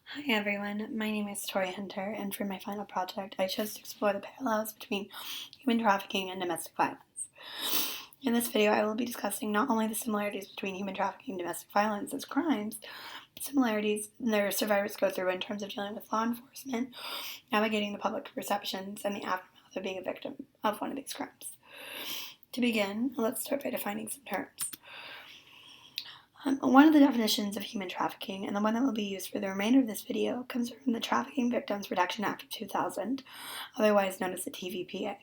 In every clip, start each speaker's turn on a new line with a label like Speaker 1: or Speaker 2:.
Speaker 1: Hi everyone, my name is Tori Hunter, and for my final project, I chose to explore the parallels between human trafficking and domestic violence. In this video, I will be discussing not only the similarities between human trafficking and domestic violence as crimes, but similarities their survivors go through in terms of dealing with law enforcement, navigating the public perceptions, and the aftermath of being a victim of one of these crimes. To begin, let's start by defining some terms. One of the definitions of human trafficking, and the one that will be used for the remainder of this video, comes from the Trafficking Victims Reduction Act of 2000, otherwise known as the TVPA.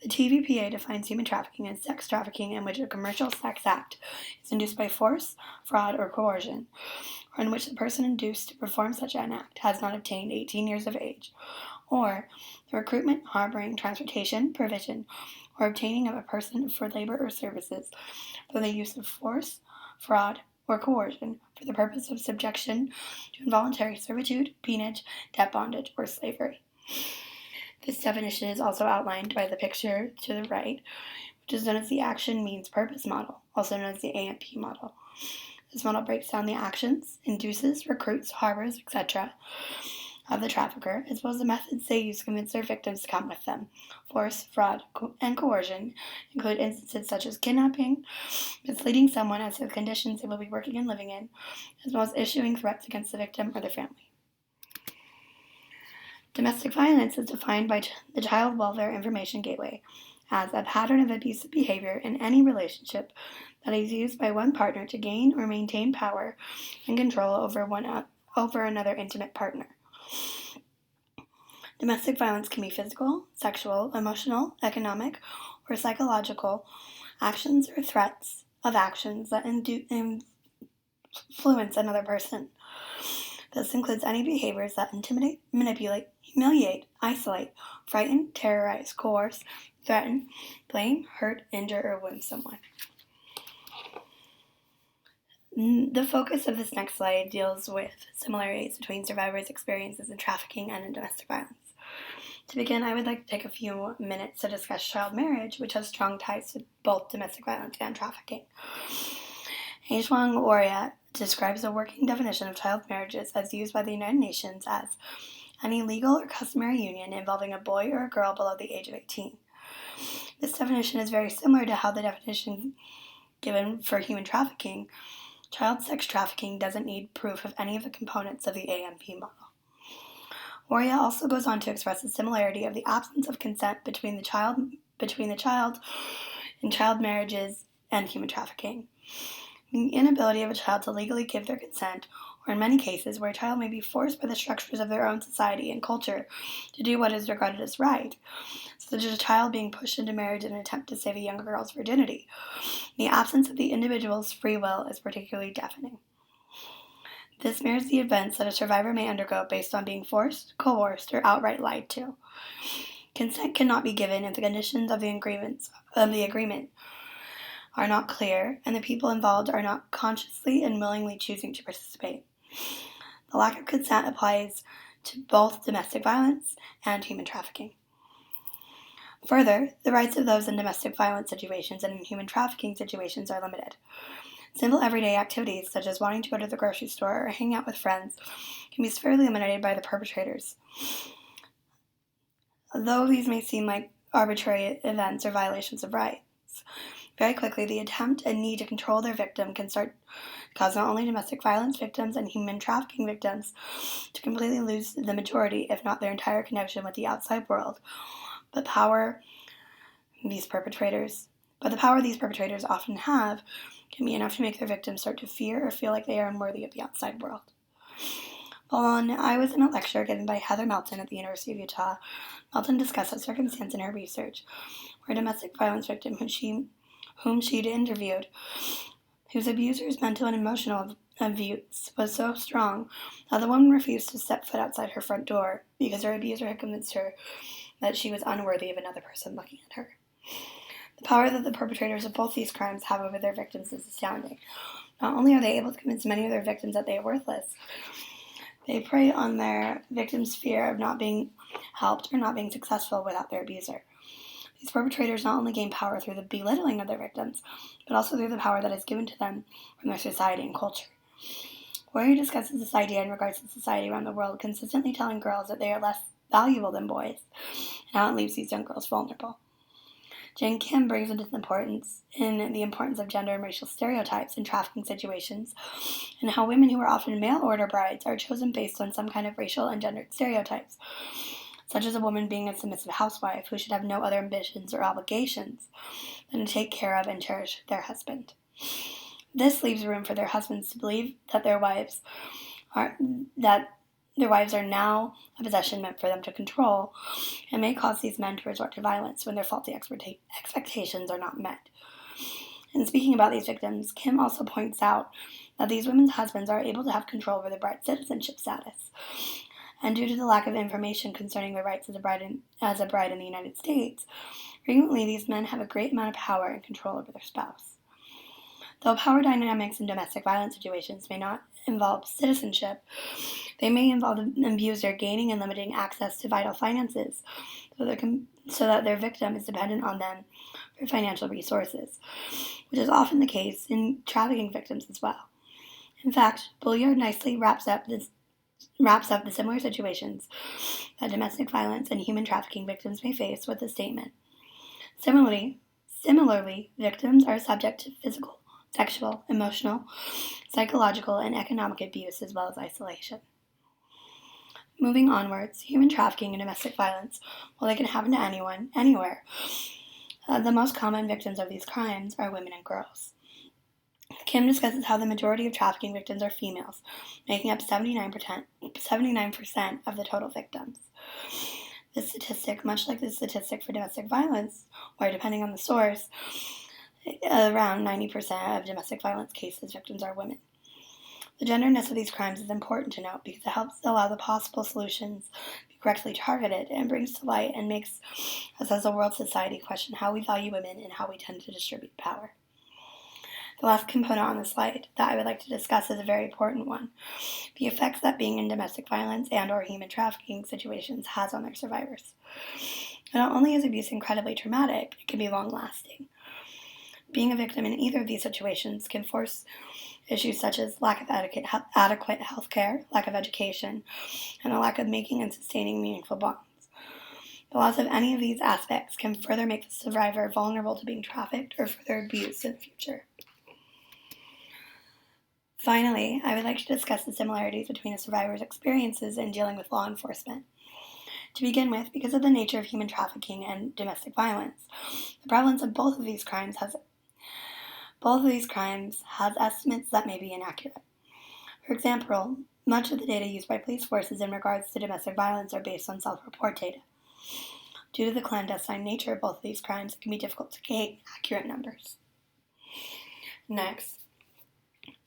Speaker 1: The TVPA defines human trafficking as sex trafficking in which a commercial sex act is induced by force, fraud, or coercion, or in which the person induced to perform such an act has not attained 18 years of age, or the recruitment, harboring, transportation, provision, or obtaining of a person for labor or services through the use of force, fraud, or coercion for the purpose of subjection to involuntary servitude, peonage, debt bondage, or slavery. This definition is also outlined by the picture to the right, which is known as the Action Means Purpose model, also known as the AMP model. This model breaks down the actions, induces, recruits, harbors, etc. of the trafficker, as well as the methods they use to convince their victims to come with them. Force, fraud, and coercion include instances such as kidnapping, misleading someone as to the conditions they will be working and living in, as well as issuing threats against the victim or their family. Domestic violence is defined by the Child Welfare Information Gateway as a pattern of abusive behavior in any relationship that is used by one partner to gain or maintain power and control over another intimate partner. Domestic violence can be physical, sexual, emotional, economic, or psychological actions or threats of actions that influence another person. This includes any behaviors that intimidate, manipulate, humiliate, isolate, frighten, terrorize, coerce, threaten, blame, hurt, injure, or wound someone. The focus of this next slide deals with similarities between survivors' experiences in trafficking and in domestic violence. To begin, I would like to take a few minutes to discuss child marriage, which has strong ties to both domestic violence and trafficking. Hwang Oria describes a working definition of child marriages as used by the United Nations as any legal or customary union involving a boy or a girl below the age of 18. This definition is very similar to how the definition given for human trafficking. Child sex trafficking doesn't need proof of any of the components of the AMP model. Oria also goes on to express the similarity of the absence of consent between the child in child marriages and human trafficking. The inability of a child to legally give their consent, or in many cases where a child may be forced by the structures of their own society and culture to do what is regarded as right, such as a child being pushed into marriage in an attempt to save a young girl's virginity. The absence of the individual's free will is particularly deafening. This mirrors the events that a survivor may undergo based on being forced, coerced, or outright lied to. Consent cannot be given if the conditions of the agreement are not clear and the people involved are not consciously and willingly choosing to participate. The lack of consent applies to both domestic violence and human trafficking. Further, the rights of those in domestic violence situations and in human trafficking situations are limited. Simple everyday activities, such as wanting to go to the grocery store or hang out with friends, can be severely eliminated by the perpetrators. Though these may seem like arbitrary events or violations of rights, very quickly the attempt and need to control their victim can start to cause not only domestic violence victims and human trafficking victims to completely lose the majority, if not their entire connection with the outside world, but the power these perpetrators often have can be enough to make their victims start to fear or feel like they are unworthy of the outside world. I was in a lecture given by Heather Melton at the University of Utah. Melton discussed a circumstance in her research where a domestic violence victim whom she'd interviewed, whose abuser's mental and emotional abuse was so strong that the woman refused to step foot outside her front door because her abuser had convinced her that she was unworthy of another person looking at her. The power that the perpetrators of both these crimes have over their victims is astounding. Not only are they able to convince many of their victims that they are worthless, they prey on their victims' fear of not being helped or not being successful without their abuser. These perpetrators not only gain power through the belittling of their victims, but also through the power that is given to them from their society and culture. where he discusses this idea in regards to society around the world, consistently telling girls that they are less valuable than boys, and how it leaves these young girls vulnerable. Jane Kim brings into the importance of gender and racial stereotypes in trafficking situations, and how women who are often mail-order brides are chosen based on some kind of racial and gendered stereotypes, such as a woman being a submissive housewife who should have no other ambitions or obligations than to take care of and cherish their husband. This leaves room for their husbands to believe that their wives are now a possession meant for them to control, and may cause these men to resort to violence when their faulty expectations are not met. In speaking about these victims, Kim also points out that these women's husbands are able to have control over their bride's citizenship status, and due to the lack of information concerning their rights as a bride in the United States, frequently these men have a great amount of power and control over their spouse. Though power dynamics in domestic violence situations may not involve citizenship, they may involve an abuser gaining and limiting access to vital finances so that their victim is dependent on them for financial resources, which is often the case in trafficking victims as well. In fact, Bulliard nicely wraps up the similar situations that domestic violence and human trafficking victims may face with the statement. Similarly, victims are subject to physical, sexual, emotional, psychological, and economic abuse as well as isolation. Moving onwards, human trafficking and domestic violence, while they can happen to anyone, anywhere, the most common victims of these crimes are women and girls. Kim discusses how the majority of trafficking victims are females, making up 79% of the total victims. This statistic, much like the statistic for domestic violence, where depending on the source, around 90% of domestic violence cases victims are women. The genderness of these crimes is important to note because it helps allow the possible solutions be correctly targeted and brings to light and makes us as a world society question how we value women and how we tend to distribute power. The last component on the slide that I would like to discuss is a very important one: the effects that being in domestic violence and or human trafficking situations has on their survivors. Not only is abuse incredibly traumatic, it can be long-lasting. Being a victim in either of these situations can force issues such as lack of adequate health care, lack of education, and a lack of making and sustaining meaningful bonds. The loss of any of these aspects can further make the survivor vulnerable to being trafficked or further abused in the future. Finally, I would like to discuss the similarities between a survivor's experiences in dealing with law enforcement. To begin with, because of the nature of human trafficking and domestic violence, the prevalence of both of these crimes has estimates that may be inaccurate. For example, much of the data used by police forces in regards to domestic violence are based on self-report data. Due to the clandestine nature of both of these crimes, it can be difficult to gain accurate numbers. Next,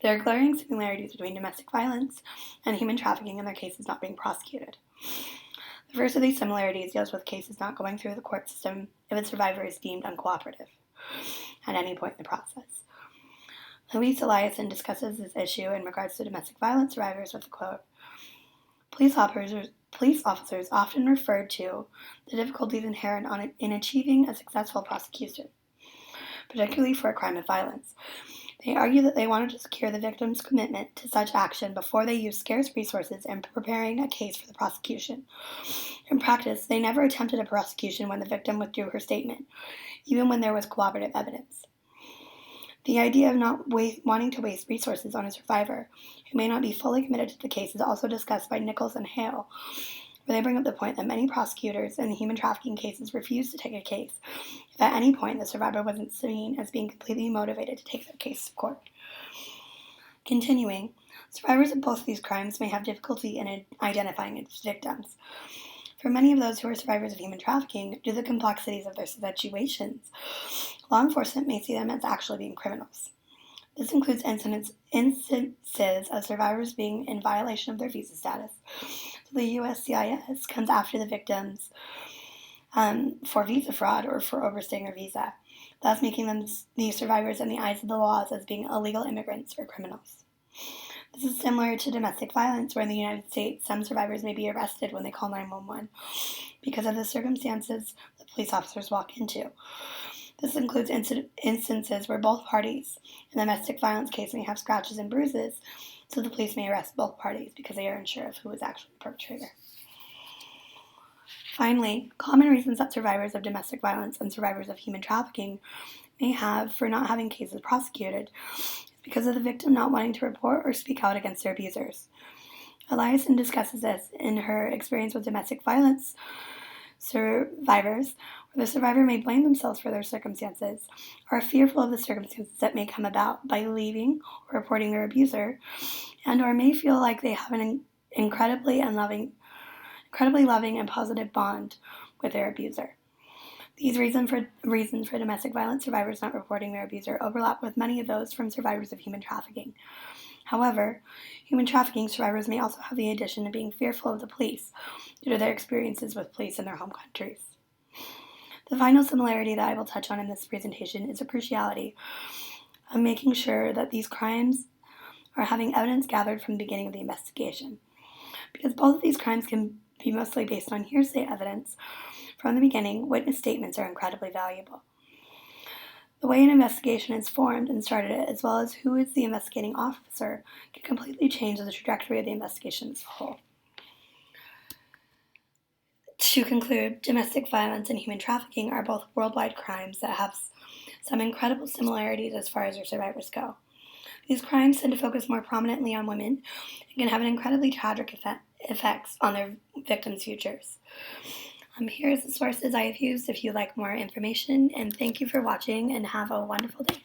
Speaker 1: there are glaring similarities between domestic violence and human trafficking and their cases not being prosecuted. The first of these similarities deals with cases not going through the court system if a survivor is deemed uncooperative at any point in the process. Louise Eliason discusses this issue in regards to domestic violence survivors with the quote, Police officers often referred to the difficulties inherent in achieving a successful prosecution, particularly for a crime of violence. They argue that they wanted to secure the victim's commitment to such action before they used scarce resources in preparing a case for the prosecution. In practice, they never attempted a prosecution when the victim withdrew her statement, even when there was cooperative evidence. The idea of not wanting to waste resources on a survivor who may not be fully committed to the case is also discussed by Nichols and Hale, where they bring up the point that many prosecutors in human trafficking cases refuse to take a case if at any point the survivor wasn't seen as being completely motivated to take their case to court. Continuing, survivors of both of these crimes may have difficulty in identifying its victims. For many of those who are survivors of human trafficking, due to the complexities of their situations, law enforcement may see them as actually being criminals. This includes instances of survivors being in violation of their visa status. So the USCIS comes after the victims for visa fraud or for overstaying their visa, thus making them the survivors in the eyes of the laws as being illegal immigrants or criminals. This is similar to domestic violence, where in the United States, some survivors may be arrested when they call 911 because of the circumstances the police officers walk into. This includes instances where both parties in the domestic violence case may have scratches and bruises, so the police may arrest both parties because they are unsure of who is actually the perpetrator. Finally, common reasons that survivors of domestic violence and survivors of human trafficking may have for not having cases prosecuted is because of the victim not wanting to report or speak out against their abusers. Eliason discusses this in her experience with domestic violence survivors, where the survivor may blame themselves for their circumstances, are fearful of the circumstances that may come about by leaving or reporting their abuser, and or may feel like they have an incredibly loving and positive bond with their abuser. These reasons for domestic violence survivors not reporting their abuser overlap with many of those from survivors of human trafficking. However, human trafficking survivors may also have the addition of being fearful of the police due to their experiences with police in their home countries. The final similarity that I will touch on in this presentation is the cruciality of making sure that these crimes are having evidence gathered from the beginning of the investigation. Because both of these crimes can be mostly based on hearsay evidence, from the beginning, witness statements are incredibly valuable. The way an investigation is formed and started, as well as who is the investigating officer, can completely change the trajectory of the investigation as a whole. To conclude, domestic violence and human trafficking are both worldwide crimes that have some incredible similarities as far as their survivors go. These crimes tend to focus more prominently on women and can have an incredibly tragic effects on their victims' futures. Here's the sources I have used if you'd like more information, and thank you for watching and have a wonderful day.